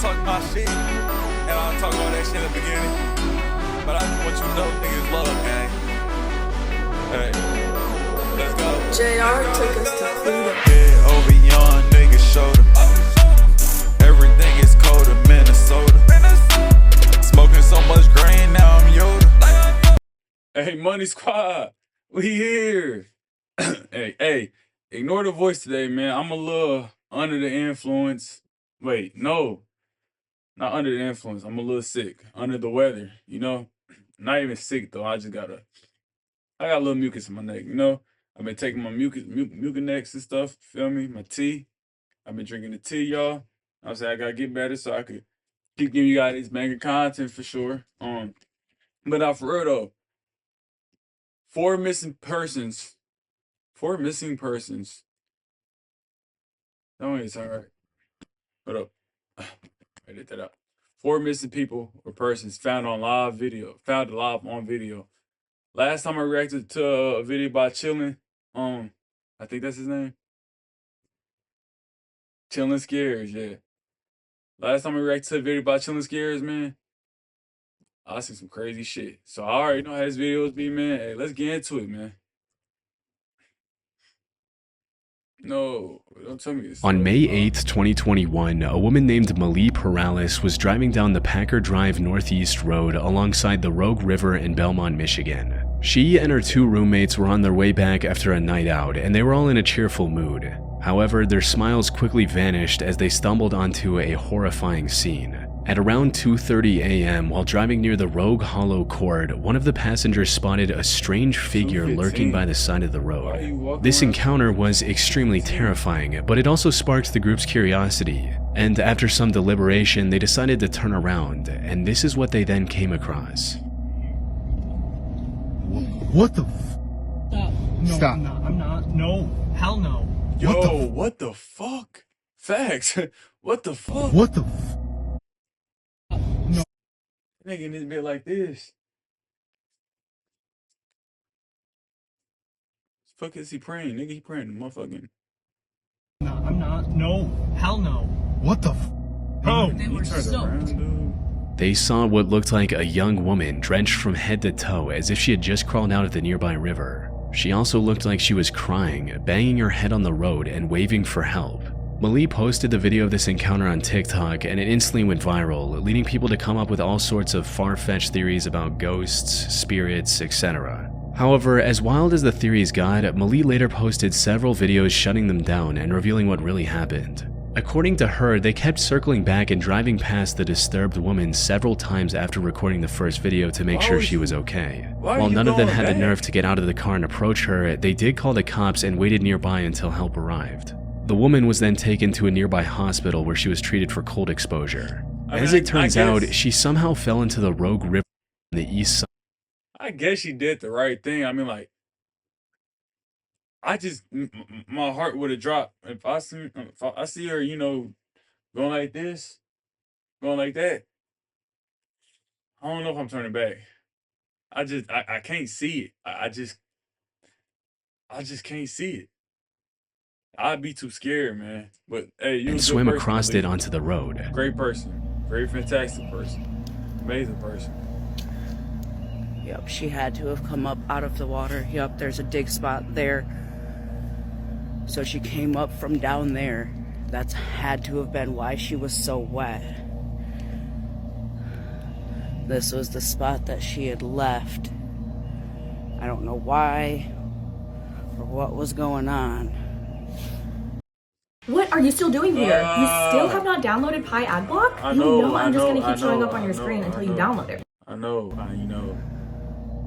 talk my shit, and I'll talk all that shit in the beginning. But I just want you to know niggas love, gang. Hey, let's go. JR took us to Pluto. Yeah, over young niggas' shoulder. Everything is colder, Minnesota. Smoking so much grain, now I'm Yoda. Hey, Money Squad, we here. Hey, ignore the voice today, man. I'm a little under the influence. Wait, no, not under the influence. I'm a little sick, under the weather, you know? Not even sick, though. I got a little mucus in my neck, you know? I've been taking my Mucinex and stuff, feel me? My tea. I've been drinking the tea, y'all. I was saying I gotta get better so I could keep giving you guys these banger content for sure. But now for real though, 4 missing persons. 4 missing persons. That one is alright. Hold up. Edit that out. 4 missing people or persons found alive on video. Last time I reacted to a video by Chillin', I think that's his name. Chillin' Scares, yeah. Last time I reacted to a video by Chillin' Scares, man, I see some crazy shit. So I already know how his videos be, man. Hey, let's get into it, man. No, don't tell me this. On May 8, 2021, a woman named MoeMoney Perales was driving down the Packer Drive Northeast Road alongside the Rogue River in Belmont, Michigan. She and her 2 roommates were on their way back after a night out, and they were all in a cheerful mood. However, their smiles quickly vanished as they stumbled onto a horrifying scene. At around 2:30 a.m., while driving near the Rogue Hollow Court, one of the passengers spotted a strange figure lurking by the side of the road. This encounter was extremely terrifying, but it also sparked the group's curiosity, and after some deliberation, they decided to turn around, and this is what they then came across. What the Stop. No, Stop. I'm not. No. Hell no. Yo, what the fuck? Facts. What the fuck? What the No. Nigga in this bit like this. Fuck is he praying? Nigga, he praying to motherfucking. No, I'm not. No. Hell no. What the Oh. They were around, dude. They saw what looked like a young woman drenched from head to toe as if she had just crawled out of the nearby river. She also looked like she was crying, banging her head on the road and waving for help. MoeMoney posted the video of this encounter on TikTok and it instantly went viral, leading people to come up with all sorts of far-fetched theories about ghosts, spirits, etc. However, as wild as the theories got, MoeMoney later posted several videos shutting them down and revealing what really happened. According to her, they kept circling back and driving past the disturbed woman several times after recording the first video to make sure she was okay. While none of them had the nerve to get out of the car and approach her, they did call the cops and waited nearby until help arrived. The woman was then taken to a nearby hospital where she was treated for cold exposure. As it turns out, she somehow fell into the Rogue River on the east side. I guess she did the right thing. I mean, like, my heart would have dropped if I see her, you know, going like this, going like that. I don't know if I'm turning back. I can't see it. I just can't see it. I'd be too scared, man. But hey, you and swim across it onto the road. Great person, very fantastic person, amazing person. Yep, she had to have come up out of the water. Yep, there's a dig spot there. So she came up from down there. That's had to have been why she was so wet. This was the spot that she had left. I don't know why or what was going on. What are you still doing here? You still have not downloaded Pi Adblock? I know, I'm just gonna keep showing up I on your know, screen I until you know. download it. I know, you know.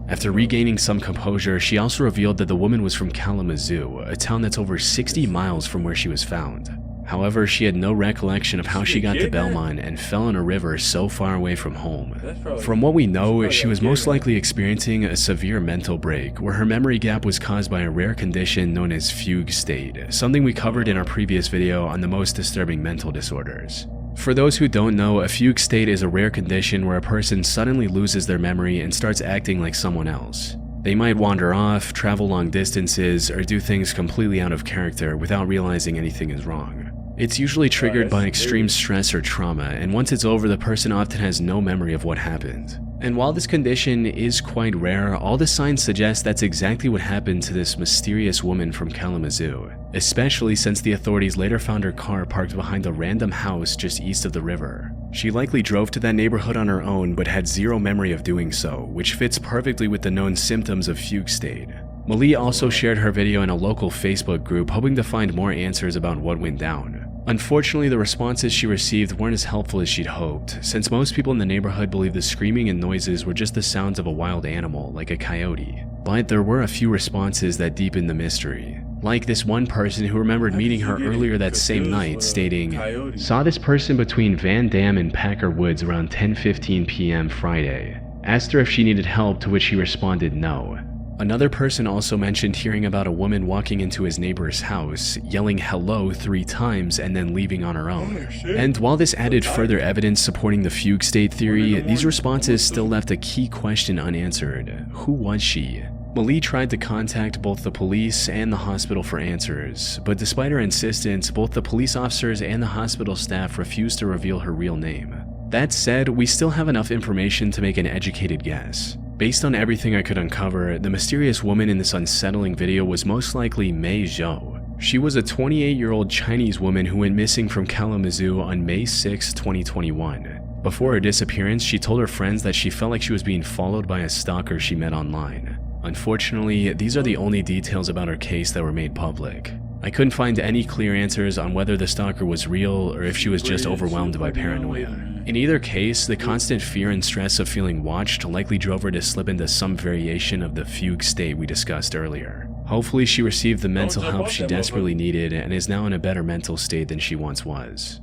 After regaining some composure, she also revealed that the woman was from Kalamazoo, a town that's over 60 miles from where she was found. However, she had no recollection of how she got to Belmont and fell in a river so far away from home. From what we know, she was most likely experiencing a severe mental break, where her memory gap was caused by a rare condition known as fugue state, something we covered in our previous video on the most disturbing mental disorders. For those who don't know, a fugue state is a rare condition where a person suddenly loses their memory and starts acting like someone else. They might wander off, travel long distances, or do things completely out of character without realizing anything is wrong. It's usually triggered that's by extreme serious. stress or trauma, and once it's over, the person often has no memory of what happened. And while this condition is quite rare, all the signs suggest that's exactly what happened to this mysterious woman from Kalamazoo, especially since the authorities later found her car parked behind a random house just east of the river. She likely drove to that neighborhood on her own but had zero memory of doing so, which fits perfectly with the known symptoms of fugue state. Malie also shared her video in a local Facebook group, hoping to find more answers about what went down. Unfortunately, the responses she received weren't as helpful as she'd hoped, since most people in the neighborhood believe the screaming and noises were just the sounds of a wild animal, like a coyote. But there were a few responses that deepened the mystery. Like this one person who remembered meeting her earlier that same night, stating, "Saw this person between Van Dam and Packer Woods around 10:15 p.m. Friday. Asked her if she needed help, to which she responded no." Another person also mentioned hearing about a woman walking into his neighbor's house, yelling hello 3 times and then leaving on her own. And while this added further evidence supporting the fugue state theory, these responses still left a key question unanswered. Who was she? Malie tried to contact both the police and the hospital for answers, but despite her insistence, both the police officers and the hospital staff refused to reveal her real name. That said, we still have enough information to make an educated guess. Based on everything I could uncover, the mysterious woman in this unsettling video was most likely Mei Zhou. She was a 28-year-old Chinese woman who went missing from Kalamazoo on May 6, 2021. Before her disappearance, she told her friends that she felt like she was being followed by a stalker she met online. Unfortunately, these are the only details about her case that were made public. I couldn't find any clear answers on whether the stalker was real or if she was just overwhelmed by paranoia. In either case, the constant fear and stress of feeling watched likely drove her to slip into some variation of the fugue state we discussed earlier. Hopefully she received the mental help she desperately needed and is now in a better mental state than she once was.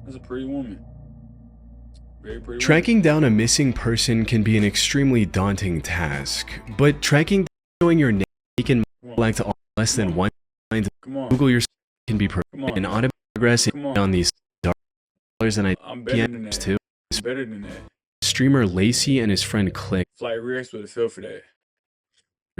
That's a pretty woman. Very pretty Tracking down a missing person can be an extremely daunting task, but tracking down your name can black to all less than one line to Google yourself can be an automatic progress on these dollars and I'm better than that. too. I'm better than that. Streamer Lacey and his friend Click Flight Rex would have felt for that.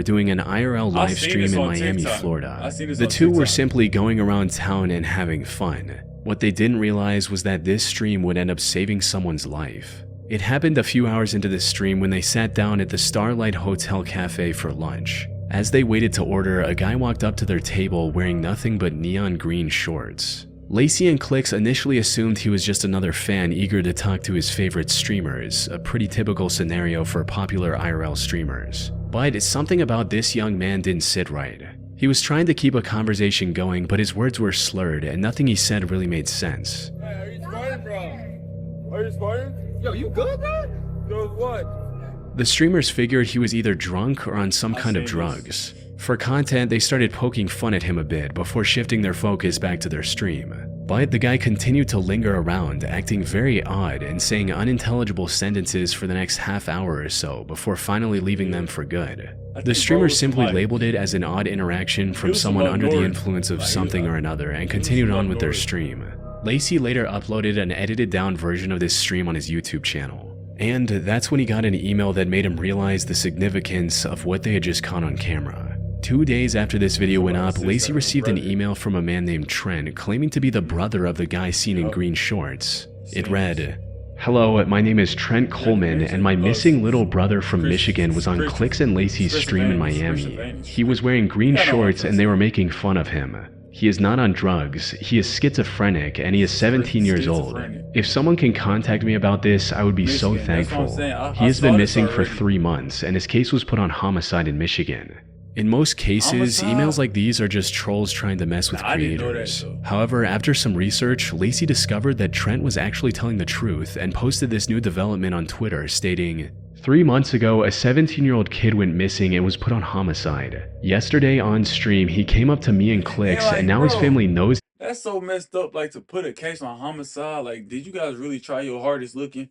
were doing an IRL live stream in Miami, Florida. The two were simply going around town and having fun. What they didn't realize was that this stream would end up saving someone's life. It happened a few hours into the stream when they sat down at the Starlight Hotel Cafe for lunch. As they waited to order, a guy walked up to their table wearing nothing but neon green shorts. Lacey and Clicks initially assumed he was just another fan eager to talk to his favorite streamers, a pretty typical scenario for popular IRL streamers. But something about this young man didn't sit right. He was trying to keep a conversation going, but his words were slurred and nothing he said really made sense. Hey, are you sparring, bro? Are you sparring? Yo, you good, bro? Good what? The streamers figured he was either drunk or on some kind of drugs. For content, they started poking fun at him a bit before shifting their focus back to their stream. But the guy continued to linger around, acting very odd and saying unintelligible sentences for the next half hour or so before finally leaving them for good. The streamer simply labeled it as an odd interaction from someone under the influence of something or another and continued on with their stream. Lacey later uploaded an edited down version of this stream on his YouTube channel. And that's when he got an email that made him realize the significance of what they had just caught on camera. 2 days after this video went up, Lacey received an email from a man named Trent claiming to be the brother of the guy seen in green shorts. It read, "Hello, my name is Trent Coleman and my missing little brother from Michigan was on Clicks and Lacey's stream in Miami. He was wearing green shorts and they were making fun of him. He is not on drugs, he is schizophrenic, and he is 17 years old. If someone can contact me about this, I would be so thankful. He has been missing for 3 months and his case was put on homicide in Michigan." In most cases, emails like these are just trolls trying to mess with creators. However, after some research, Lacey discovered that Trent was actually telling the truth and posted this new development on Twitter stating, 3 months ago, a 17-year-old kid went missing and was put on homicide. Yesterday on stream, he came up to me and Clicks, and now his family knows. That's so messed up, like, to put a case on homicide. Like, did you guys really try your hardest looking?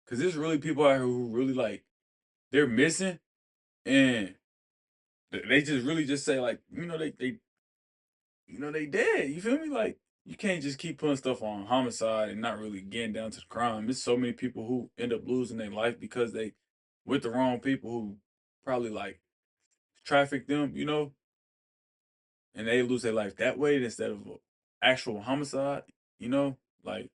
Because there's really people out here who really, like, they're missing, and they just really just say, like, they dead. You feel me? Like, you can't just keep putting stuff on homicide and not really getting down to the crime. There's so many people who end up losing their life because they with the wrong people who probably, like, traffic them, and they lose their life that way instead of actual homicide, you know? Like,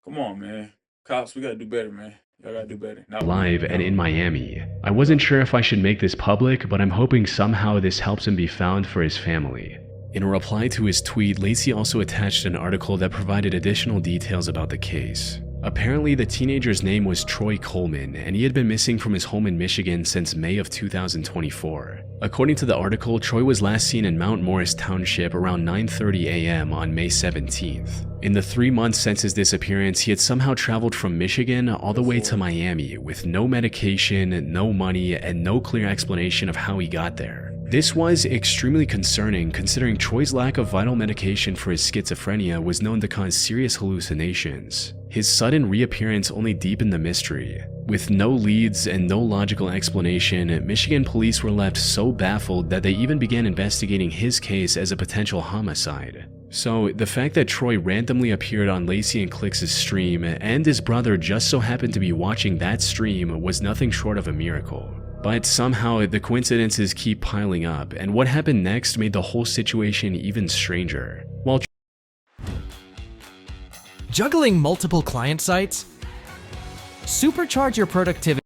come on, man. Cops, we gotta do better, man. Y'all gotta do better. Not we, alive and y'all. in Miami. I wasn't sure if I should make this public, but I'm hoping somehow this helps him be found for his family. In a reply to his tweet, Lacey also attached an article that provided additional details about the case. Apparently, the teenager's name was Troy Coleman, and he had been missing from his home in Michigan since May of 2024. According to the article, Troy was last seen in Mount Morris Township around 9:30 a.m. on May 17th. In the 3 months since his disappearance, he had somehow traveled from Michigan all the way to Miami with no medication, no money, and no clear explanation of how he got there. This was extremely concerning considering Troy's lack of vital medication for his schizophrenia was known to cause serious hallucinations. His sudden reappearance only deepened the mystery. With no leads and no logical explanation, Michigan police were left so baffled that they even began investigating his case as a potential homicide. So, the fact that Troy randomly appeared on Lacey and Clix's stream and his brother just so happened to be watching that stream was nothing short of a miracle. But somehow the coincidences keep piling up, and what happened next made the whole situation even stranger. Juggling multiple client sites? Supercharge your productivity.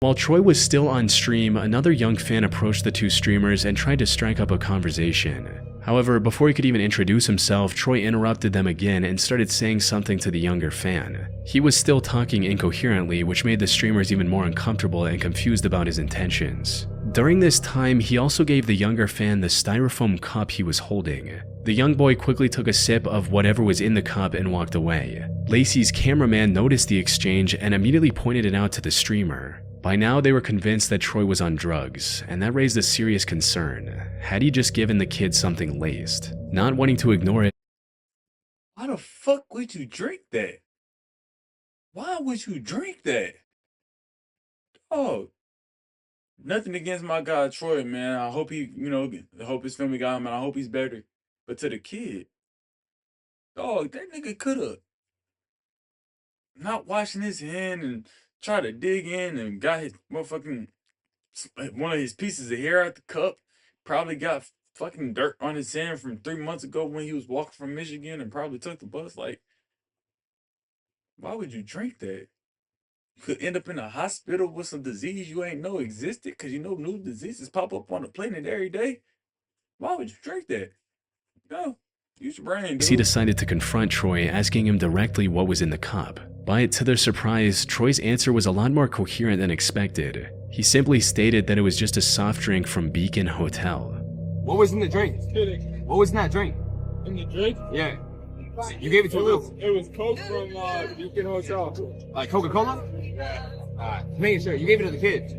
While Troy was still on stream, another young fan approached the two streamers and tried to strike up a conversation. However, before he could even introduce himself, Troy interrupted them again and started saying something to the younger fan. He was still talking incoherently, which made the streamers even more uncomfortable and confused about his intentions. During this time, he also gave the younger fan the styrofoam cup he was holding. The young boy quickly took a sip of whatever was in the cup and walked away. Lacey's cameraman noticed the exchange and immediately pointed it out to the streamer. By now, they were convinced that Troy was on drugs, and that raised a serious concern. Had he just given the kid something laced? Not wanting to ignore it, Why the fuck would you drink that? Why would you drink that? Oh, nothing against my guy Troy, man. I hope he, I hope his family got him, and I hope he's better. But to the kid, dog, that nigga coulda not washing his hand and try to dig in and got his motherfucking one of his pieces of hair out the cup. Probably got fucking dirt on his hand from 3 months ago when he was walking from Michigan and probably took the bus. Like, why would you drink that? You could end up in a hospital with some disease you ain't know existed because you know new diseases pop up on the planet every day. Why would you drink that? No, use your brain, he dude. decided to confront Troy, asking him directly what was in the cup. But to their surprise, Troy's answer was a lot more coherent than expected. He simply stated that it was just a soft drink from Beacon Hotel. What was in the drink? Kidding. What was in that drink? In the drink? Yeah. You gave it to Will. It was Coke from Beacon Hotel. Like Coca-Cola? Alright. Making sure. You gave it to the kids.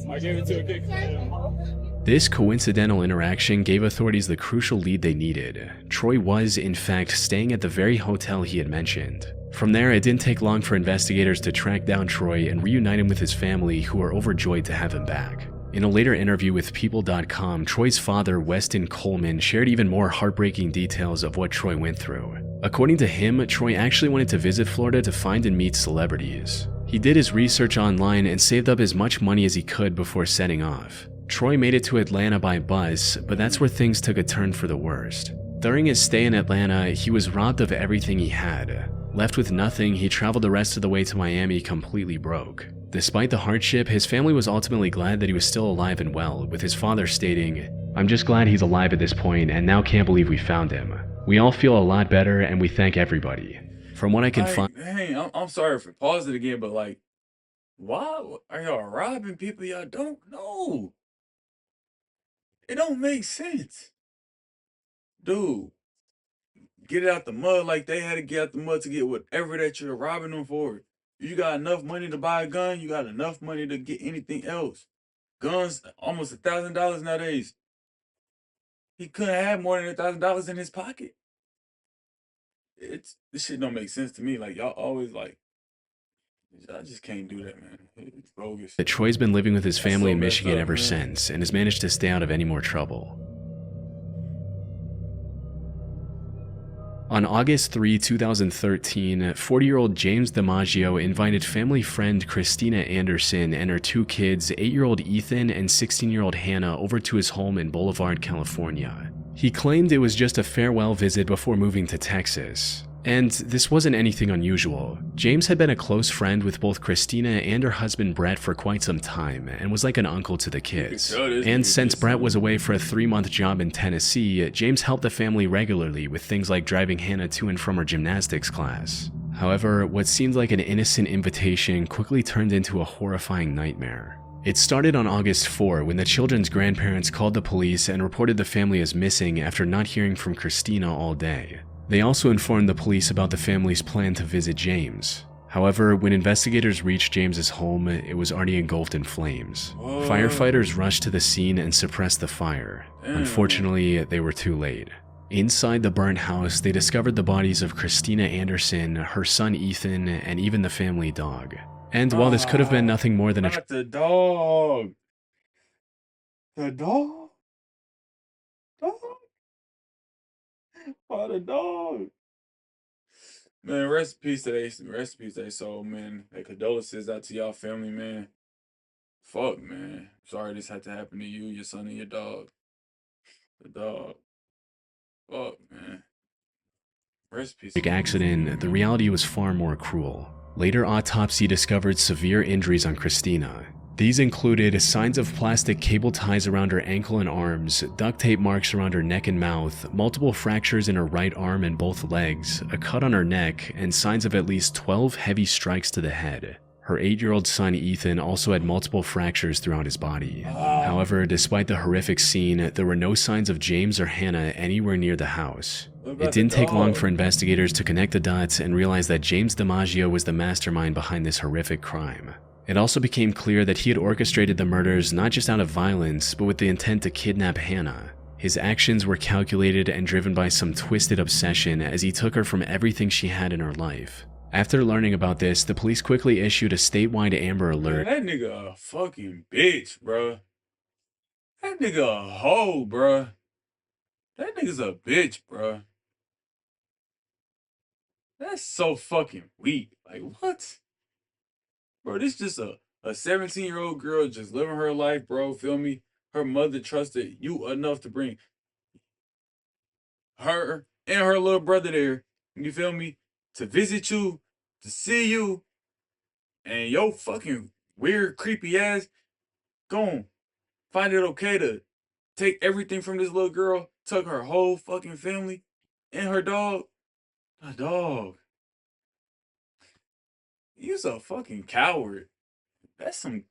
I gave it to a kid. This coincidental interaction gave authorities the crucial lead they needed. Troy was, in fact, staying at the very hotel he had mentioned. From there, it didn't take long for investigators to track down Troy and reunite him with his family, who were overjoyed to have him back. In a later interview with People.com, Troy's father, Weston Coleman, shared even more heartbreaking details of what Troy went through. According to him, Troy actually wanted to visit Florida to find and meet celebrities. He did his research online and saved up as much money as he could before setting off. Troy made it to Atlanta by bus, but that's where things took a turn for the worst. During his stay in Atlanta, he was robbed of everything he had. Left with nothing, he traveled the rest of the way to Miami completely broke. Despite the hardship, his family was ultimately glad that he was still alive and well, with his father stating, "I'm just glad he's alive at this point and now can't believe we found him. We all feel a lot better and we thank everybody." From what I can find, Hey, I'm sorry for pausing again, but like, why are y'all robbing people y'all don't know? It don't make sense. Dude, get it out the mud like they had to get out the mud to get whatever that you're robbing them for. You got enough money to buy a gun, you got enough money to get anything else. Guns, almost $1,000 nowadays. He couldn't have more than $1,000 in his pocket. This shit don't make sense to me. Like, y'all always like, I just can't do that, man. It's bogus. that Troy's been living with his family so in Michigan messed up, ever man. since and has managed to stay out of any more trouble. On August 3, 2013, 40-year-old James DiMaggio invited family friend Christina Anderson and her two kids, 8-year-old Ethan and 16-year-old Hannah, over to his home in Boulevard, California. He claimed it was just a farewell visit before moving to Texas. And this wasn't anything unusual. James had been a close friend with both Christina and her husband Brett for quite some time and was like an uncle to the kids. And since Brett was away for a 3-month job in Tennessee, James helped the family regularly with things like driving Hannah to and from her gymnastics class. However, what seemed like an innocent invitation quickly turned into a horrifying nightmare. It started on August 4 when the children's grandparents called the police and reported the family as missing after not hearing from Christina all day. They also informed the police about the family's plan to visit James. However, when investigators reached James's home, it was already engulfed in flames. Firefighters rushed to the scene and suppressed the fire. Unfortunately, they were too late. Inside the burnt house, they discovered the bodies of Christina Anderson, her son Ethan, and even the family dog. And while this could have been nothing more than Not the dog. The dog? Dog? Oh, the dog. Man, rest in peace to they soul, man. Hey, condolences out to y'all family, man. Fuck, man. Sorry this had to happen to you, your son, and your dog. The dog. Fuck, man. Rest in peace. accident, the reality was far more cruel. Later autopsy discovered severe injuries on Christina. These included signs of plastic cable ties around her ankle and arms, duct tape marks around her neck and mouth, multiple fractures in her right arm and both legs, a cut on her neck, and signs of at least 12 heavy strikes to the head. Her 8-year-old son Ethan also had multiple fractures throughout his body. However, despite the horrific scene, there were no signs of James or Hannah anywhere near the house. It didn't take long for investigators to connect the dots and realize that James DiMaggio was the mastermind behind this horrific crime. It also became clear that he had orchestrated the murders not just out of violence, but with the intent to kidnap Hannah. His actions were calculated and driven by some twisted obsession as he took her from everything she had in her life. After learning about this, the police quickly issued a statewide Amber Alert. Man, that nigga a fucking bitch, bruh. That nigga a hoe, bruh. That nigga's a bitch, bruh. That's so fucking weak. Like, what? Bro, this just a 17-year-old girl just living her life, bro. Feel me? Her mother trusted you enough to bring her and her little brother there. You feel me? To visit you, to see you, and your fucking weird, creepy ass gon' find it okay to take everything from this little girl, took her whole fucking family and her dog. A dog. You's a fucking coward. That's some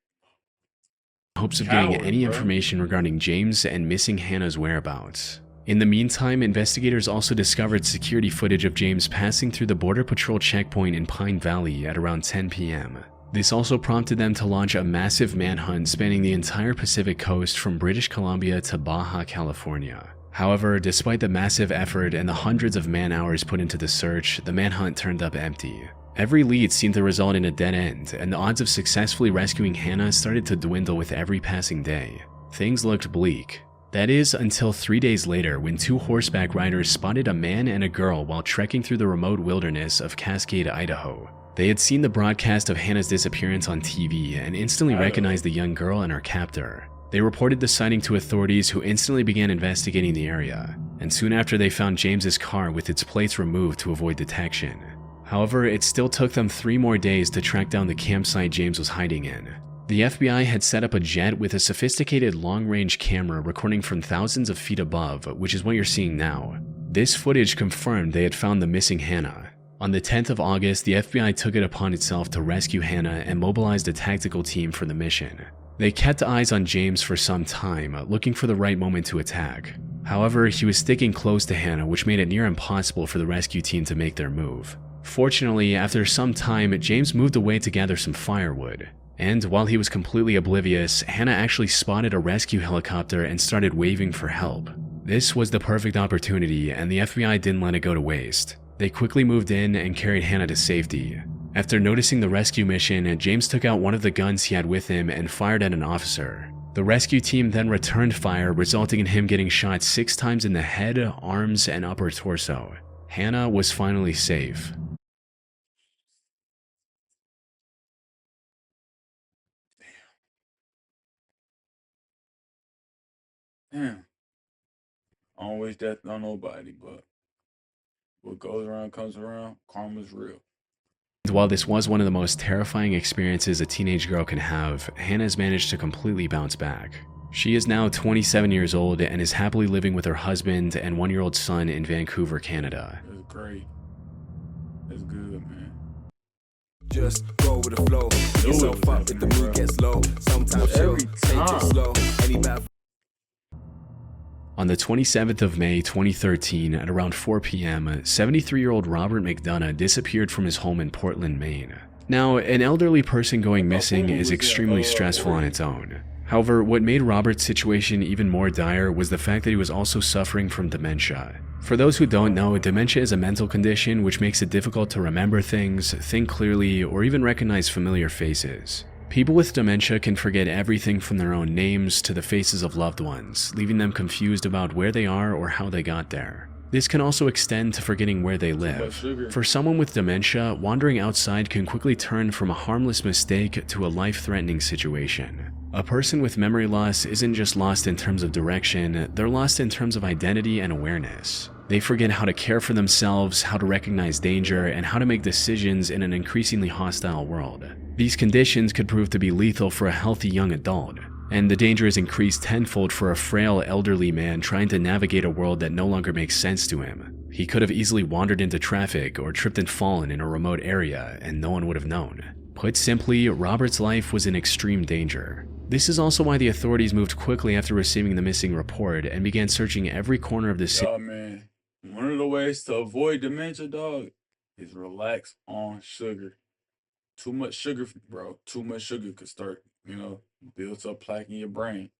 Hopes of getting coward, any bro. information regarding James and missing Hannah's whereabouts. In the meantime, investigators also discovered security footage of James passing through the Border Patrol checkpoint in Pine Valley at around 10 p.m. This also prompted them to launch a massive manhunt spanning the entire Pacific coast from British Columbia to Baja California. However, despite the massive effort and the hundreds of man-hours put into the search, the manhunt turned up empty. Every lead seemed to result in a dead end, and the odds of successfully rescuing Hannah started to dwindle with every passing day. Things looked bleak. That is, until 3 days later when 2 horseback riders spotted a man and a girl while trekking through the remote wilderness of Cascade, Idaho. They had seen the broadcast of Hannah's disappearance on TV and instantly recognized the young girl and her captor. They reported the sighting to authorities, who instantly began investigating the area, and soon after they found James's car with its plates removed to avoid detection. However, it still took them 3 more days to track down the campsite James was hiding in. The FBI had set up a jet with a sophisticated long-range camera recording from thousands of feet above, which is what you're seeing now. This footage confirmed they had found the missing Hannah. On the 10th of August, the FBI took it upon itself to rescue Hannah and mobilized a tactical team for the mission. They kept eyes on James for some time, looking for the right moment to attack. However, he was sticking close to Hannah, which made it near impossible for the rescue team to make their move. Fortunately, after some time, James moved away to gather some firewood. And while he was completely oblivious, Hannah actually spotted a rescue helicopter and started waving for help. This was the perfect opportunity, and the FBI didn't let it go to waste. They quickly moved in and carried Hannah to safety. After noticing the rescue mission, James took out one of the guns he had with him and fired at an officer. The rescue team then returned fire, resulting in him getting shot 6 times in the head, arms, and upper torso. Hannah was finally safe. Damn. I don't wish death on nobody, but what goes around comes around. Karma's real. While this was one of the most terrifying experiences a teenage girl can have, Hannah's managed to completely bounce back. She is now 27 years old and is happily living with her husband and 1-year-old son in Vancouver, Canada. That's great. That's good, man. Just go with the flow. Get yourself up if the mood gets low. Sometimes Every take it time. slow. Any bad On the 27th of May 2013 at around 4 p.m., 73-year-old Robert McDonough disappeared from his home in Portland, Maine. Now, an elderly person going missing is extremely stressful on its own. However, what made Robert's situation even more dire was the fact that he was also suffering from dementia. For those who don't know, dementia is a mental condition which makes it difficult to remember things, think clearly, or even recognize familiar faces. People with dementia can forget everything from their own names to the faces of loved ones, leaving them confused about where they are or how they got there. This can also extend to forgetting where they live. For someone with dementia, wandering outside can quickly turn from a harmless mistake to a life-threatening situation. A person with memory loss isn't just lost in terms of direction, they're lost in terms of identity and awareness. They forget how to care for themselves, how to recognize danger, and how to make decisions in an increasingly hostile world. These conditions could prove to be lethal for a healthy young adult, and the danger is increased tenfold for a frail elderly man trying to navigate a world that no longer makes sense to him. He could have easily wandered into traffic or tripped and fallen in a remote area, and no one would have known. Put simply, Robert's life was in extreme danger. This is also why the authorities moved quickly after receiving the missing report and began searching every corner of the city. Oh, man. One of the ways to avoid dementia, dog, is relax on sugar. Too much sugar, bro. Too much sugar could start, builds up plaque in your brain,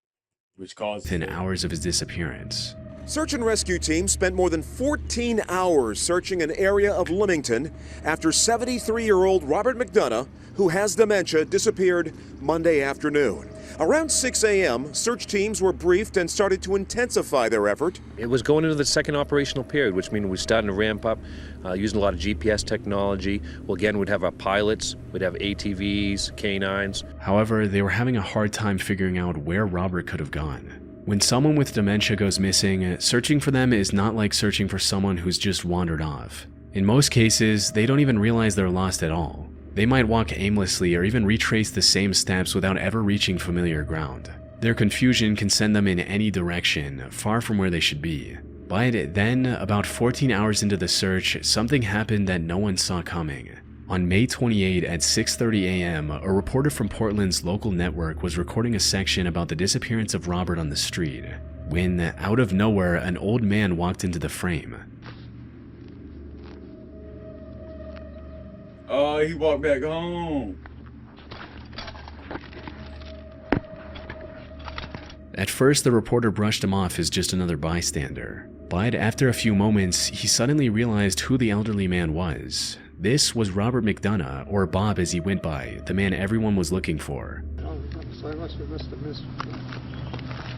which causes within hours of his disappearance. Search and rescue teams spent more than 14 hours searching an area of Leamington after 73-year-old Robert McDonough, who has dementia, disappeared Monday afternoon. Around 6 a.m., search teams were briefed and started to intensify their effort. It was going into the second operational period, which means we're starting to ramp up, using a lot of GPS technology. Well, again, we'd have our pilots, we'd have ATVs, canines. However, they were having a hard time figuring out where Robert could have gone. When someone with dementia goes missing, searching for them is not like searching for someone who's just wandered off. In most cases, they don't even realize they're lost at all. They might walk aimlessly or even retrace the same steps without ever reaching familiar ground. Their confusion can send them in any direction, far from where they should be. But then, about 14 hours into the search, something happened that no one saw coming. On May 28 at 6:30 a.m., a reporter from Portland's local network was recording a section about the disappearance of Robert on the street, when, out of nowhere, an old man walked into the frame. Oh, he walked back home. At first, the reporter brushed him off as just another bystander. But after a few moments, he suddenly realized who the elderly man was. This was Robert McDonough, or Bob as he went by, the man everyone was looking for.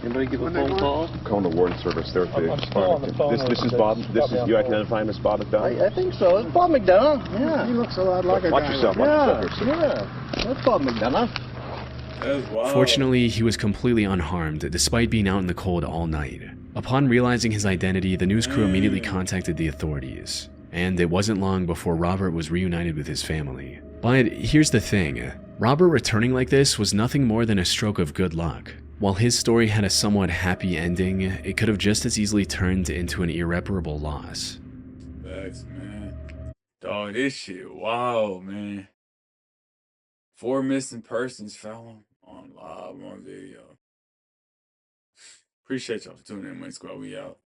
Anybody give a phone call? I'm calling the warden service. They're at the This is Bob. This is you identifying as Bob McDonough? I think so. It's Bob McDonough. Yeah. He looks a lot like a watch guy. Yourself. Watch yourself. Yeah. That's Bob McDonough. Fortunately, he was completely unharmed, despite being out in the cold all night. Upon realizing his identity, the news crew immediately contacted the authorities. And it wasn't long before Robert was reunited with his family. But here's the thing, Robert returning like this was nothing more than a stroke of good luck. While his story had a somewhat happy ending, it could have just as easily turned into an irreparable loss. Thanks, man. Dog, this shit, wow, man. 4 missing persons found on live on video. Appreciate y'all for tuning in, Money Squad. We out.